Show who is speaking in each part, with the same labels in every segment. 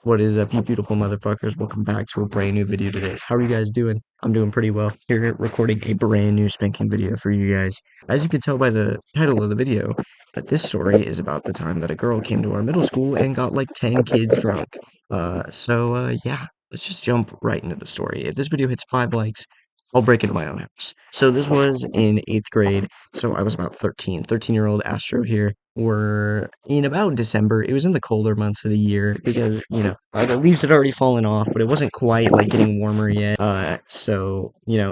Speaker 1: What is up, you beautiful motherfuckers? Welcome back to a brand new video today. How are you guys doing? I'm doing pretty well. Here, recording a brand new spanking video for you guys. As you can tell by the title of the video, that this story is about the time that a girl came to our middle school and got like 10 kids drunk. Yeah, let's just jump right into the story. If this video hits 5 likes, I'll break into my own house. So this was in 8th grade, so I was about 13. 13-year-old Astro here. We're in about December. It was in the colder months of the year because, the leaves had already fallen off, but it wasn't quite like getting warmer yet. It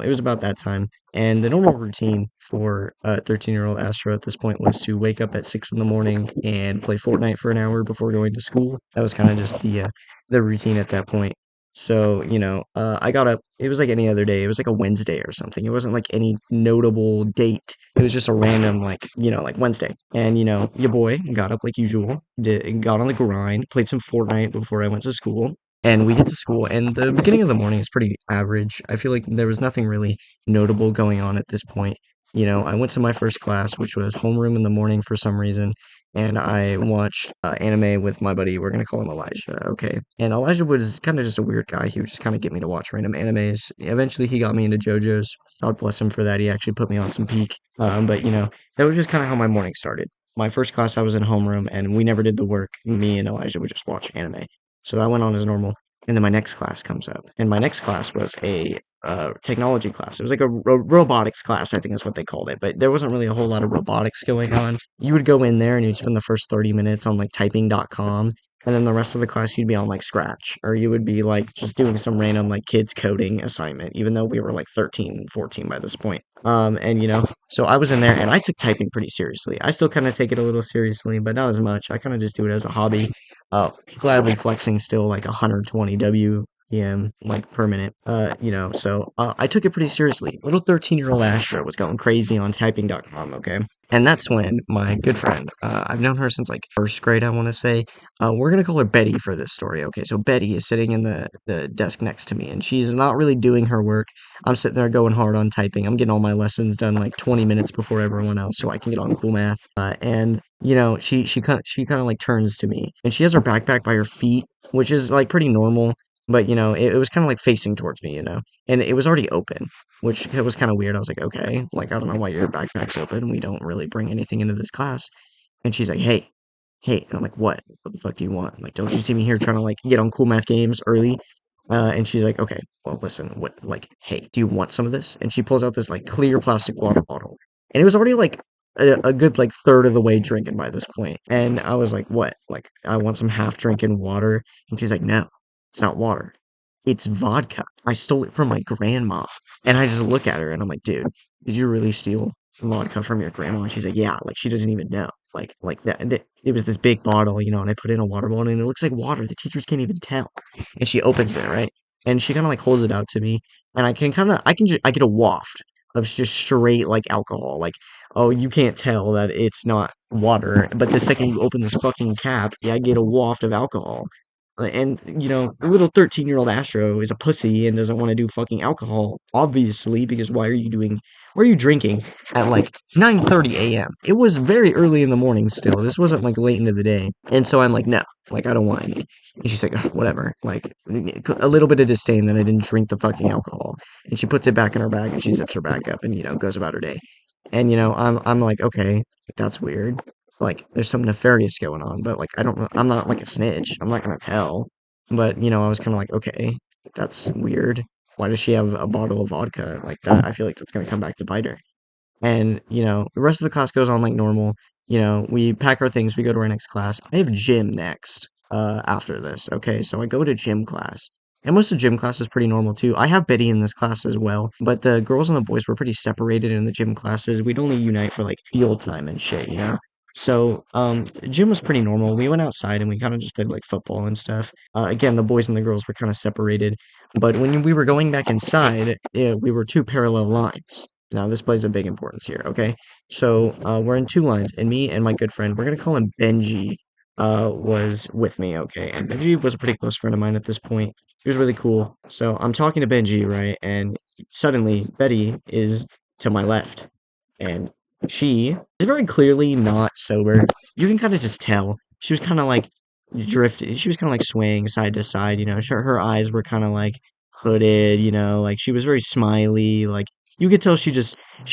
Speaker 1: was about that time. And the normal routine for a 13-year-old Astro at this point was to wake up at 6 in the morning and play Fortnite for an hour before going to school. That was kind of just the routine at that point. I got up. It was like any other day. It was like a Wednesday or something. It wasn't like any notable date. It was just a random, like Wednesday. And, your boy got up like usual, got on the grind, played some Fortnite before I went to school. And we get to school, and the beginning of the morning is pretty average. I feel like there was nothing really notable going on at this point. I went to my first class, which was homeroom in the morning for some reason, and I watched anime with my buddy. We're gonna call him Elijah, okay? And Elijah was kind of just a weird guy. He would just kind of get me to watch random animes. Eventually, he got me into JoJo's. God bless him for that. He actually put me on some Peak. That was just kind of how my morning started. My first class, I was in homeroom, and we never did the work. Me and Elijah would just watch anime. So that went on as normal. And then my next class comes up, and my next class was a technology class. It was like a robotics class, I think is what they called it. But there wasn't really a whole lot of robotics going on. You would go in there and you'd spend the first 30 minutes on like typing.com, and then the rest of the class you'd be on like Scratch, or you would be like just doing some random like kids coding assignment, even though we were like 13, 14 by this point. So I was in there and I took typing pretty seriously. I still kind of take it a little seriously, but not as much. I kind of just do it as a hobby. Gladly flexing still like 120 WPM like per minute. I took it pretty seriously. Little 13-year-old Astra was going crazy on typing.com, okay? And that's when my good friend, I've known her since like first grade, I want to say. We're gonna call her Betty for this story, okay? So Betty is sitting in the desk next to me, and she's not really doing her work. I'm sitting there going hard on typing. I'm getting all my lessons done like 20 minutes before everyone else, so I can get on cool math. She kind of like turns to me, and she has her backpack by her feet, which is like pretty normal. But it was kind of like facing towards me, and it was already open, which was kind of weird. I was like, okay, like I don't know why your backpack's open. We don't really bring anything into this class. And she's like, hey, hey. And I'm like, what? What the fuck do you want? I'm like, don't you see me here trying to like get on cool math games early? And she's like, okay, well, listen, what, like, hey, do you want some of this? And she pulls out this like clear plastic water bottle, and it was already like a good like third of the way drinking by this point. And I was like, what? Like, I want some half drinking water. And she's like, no, it's not water. It's vodka. I stole it from my grandma. And I just look at her and I'm like, dude, did you really steal vodka from your grandma? And she's like, yeah, like she doesn't even know. It was this big bottle, and I put in a water bottle and it looks like water. The teachers can't even tell. And she opens it, right? And she kind of like holds it out to me, and I get a waft of just straight like alcohol. Like, oh, you can't tell that it's not water, but the second you open this fucking cap, yeah, I get a waft of alcohol. And the little 13-year-old Astro is a pussy and doesn't want to do fucking alcohol, obviously, because why are you drinking at like 9:30 a.m.? It was very early in the morning still. This wasn't like late into the day. And so I'm like, no, like I don't want any. And she's like, "Ugh, whatever." Like a little bit of disdain that I didn't drink the fucking alcohol. And she puts it back in her bag and she zips her bag up and goes about her day. And I'm like, okay, that's weird. Like there's some nefarious going on, but like I don't know, I'm not like a snitch. I'm not gonna tell. But I was kind of like, okay, that's weird. Why does she have a bottle of vodka like that? I feel like that's gonna come back to bite her. And the rest of the class goes on like normal. We pack our things, we go to our next class. I have gym next, after this. Okay, so I go to gym class. And most of gym class is pretty normal too. I have Betty in this class as well, but the girls and the boys were pretty separated in the gym classes. We'd only unite for like field time and shit. So, gym was pretty normal. We went outside and we kind of just played like football and stuff. Again, the boys and the girls were kind of separated, but when we were going back inside, we were two parallel lines. Now, this plays a big importance here, okay? So, we're in two lines, and me and my good friend, we're gonna call him Benji, was with me, okay? And Benji was a pretty close friend of mine at this point. He was really cool. So, I'm talking to Benji, right? And suddenly, Betty is to my left, and she is very clearly not sober. You can kind of just tell. She was kind of like drifted. She was kind of like swaying side to side. Her eyes were kind of like hooded. Like she was very smiley. Like you could tell she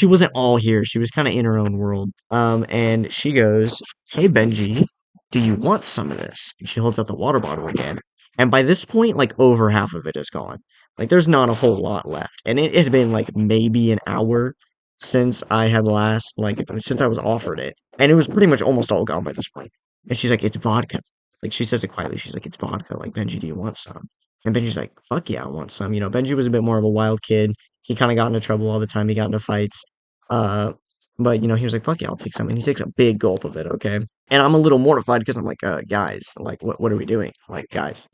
Speaker 1: wasn't all here. She was kind of in her own world. And she goes, "Hey Benji, do you want some of this?" And she holds out the water bottle again. And by this point, like over half of it is gone. Like there's not a whole lot left. And it had been like maybe an hour since I had last like since I was offered it. And it was pretty much almost all gone by this point. And she's like, "It's vodka." Like she says it quietly. She's like, "It's vodka. Like Benji, do you want some?" And Benji's like, "Fuck yeah, I want some." Benji was a bit more of a wild kid. He kind of got into trouble all the time. He got into fights. Uh, but he was like, "Fuck yeah, I'll take some." And he takes a big gulp of it. Okay, and I'm a little mortified because I'm like, guys, like, what are we doing? Like, guys.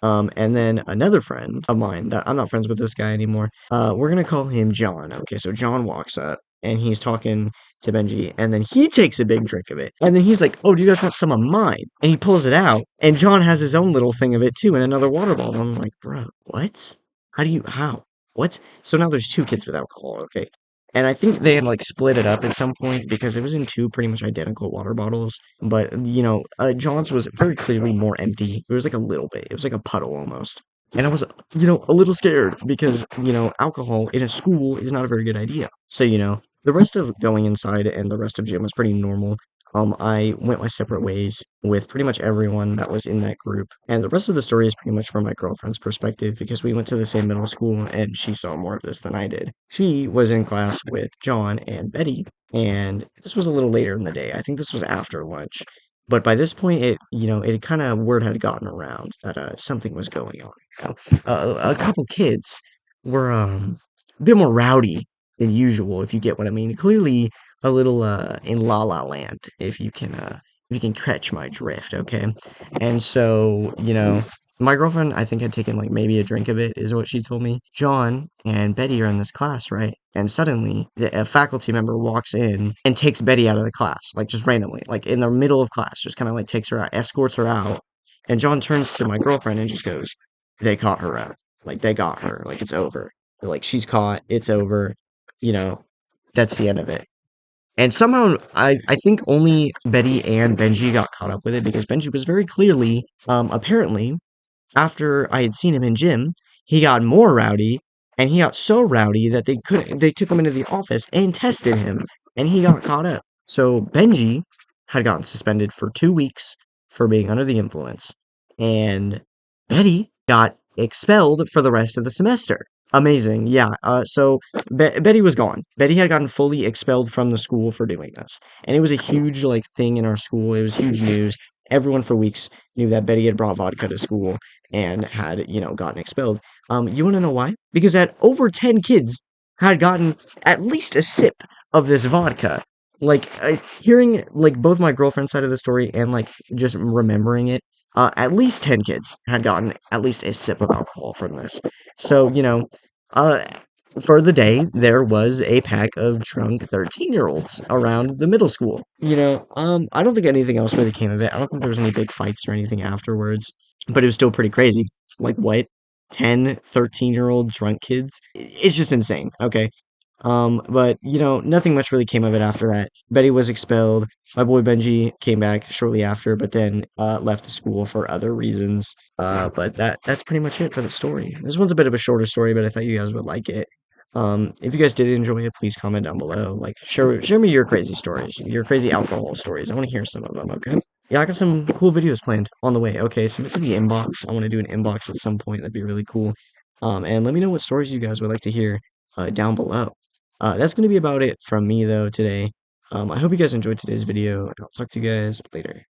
Speaker 1: And then another friend of mine that I'm not friends with this guy anymore. We're gonna call him John. Okay, so John walks up and he's talking to Benji, and then he takes a big drink of it, and then he's like, "Oh, do you guys want some of mine?" And he pulls it out, and John has his own little thing of it too, in another water bottle. I'm like, bro, what? How? What? So now there's two kids with alcohol, okay? And I think they had like split it up at some point because it was in two pretty much identical water bottles. But John's was very clearly more empty. It was like a little bit. It was like a puddle almost. And I was, a little scared because, alcohol in a school is not a very good idea. So, the rest of going inside and the rest of gym was pretty normal. I went my separate ways with pretty much everyone that was in that group. And the rest of the story is pretty much from my girlfriend's perspective because we went to the same middle school and she saw more of this than I did. She was in class with John and Betty, and this was a little later in the day. I think this was after lunch. But by this point, it kind of word had gotten around that something was going on. A couple kids were a bit more rowdy than usual, if you get what I mean. Clearly, a little in La La Land, if you can catch my drift, okay? And so, my girlfriend, I think, had taken like maybe a drink of it, is what she told me. John and Betty are in this class, right? And suddenly, a faculty member walks in and takes Betty out of the class, like just randomly, like in the middle of class, just kind of like takes her out, escorts her out. And John turns to my girlfriend and just goes, "They caught her out. Like they got her. Like it's over. Like she's caught. It's over. You know, that's the end of it." And somehow, I think only Betty and Benji got caught up with it because Benji was very clearly, apparently, after I had seen him in gym, he got more rowdy, and he got so rowdy that they took him into the office and tested him, and he got caught up. So Benji had gotten suspended for 2 weeks for being under the influence, and Betty got expelled for the rest of the semester. Amazing, yeah. So Betty was gone. Betty had gotten fully expelled from the school for doing this, and it was a huge like thing in our school. It was huge news. Everyone for weeks knew that Betty had brought vodka to school and had, gotten expelled. You want to know why? Because that over 10 kids had gotten at least a sip of this vodka. Like, hearing, like, both my girlfriend's side of the story and, like, just remembering it, at least 10 kids had gotten at least a sip of alcohol from this. So, uh, for the day, there was a pack of drunk 13-year-olds around the middle school. I don't think anything else really came of it. I don't think there was any big fights or anything afterwards, but it was still pretty crazy. Like, what? 10, 13-year-old drunk kids? It's just insane, okay? But nothing much really came of it after that. Betty was expelled. My boy Benji came back shortly after, but then left the school for other reasons. But that's pretty much it for the story. This one's a bit of a shorter story, but I thought you guys would like it. If you guys did enjoy it, please comment down below. Like, share me your crazy stories, your crazy alcohol stories. I want to hear some of them. Okay. Yeah, I got some cool videos planned on the way. Okay, submit to the inbox. I want to do an inbox at some point. That'd be really cool. And let me know what stories you guys would like to hear down below. That's going to be about it from me, though, today. I hope you guys enjoyed today's video, and I'll talk to you guys later.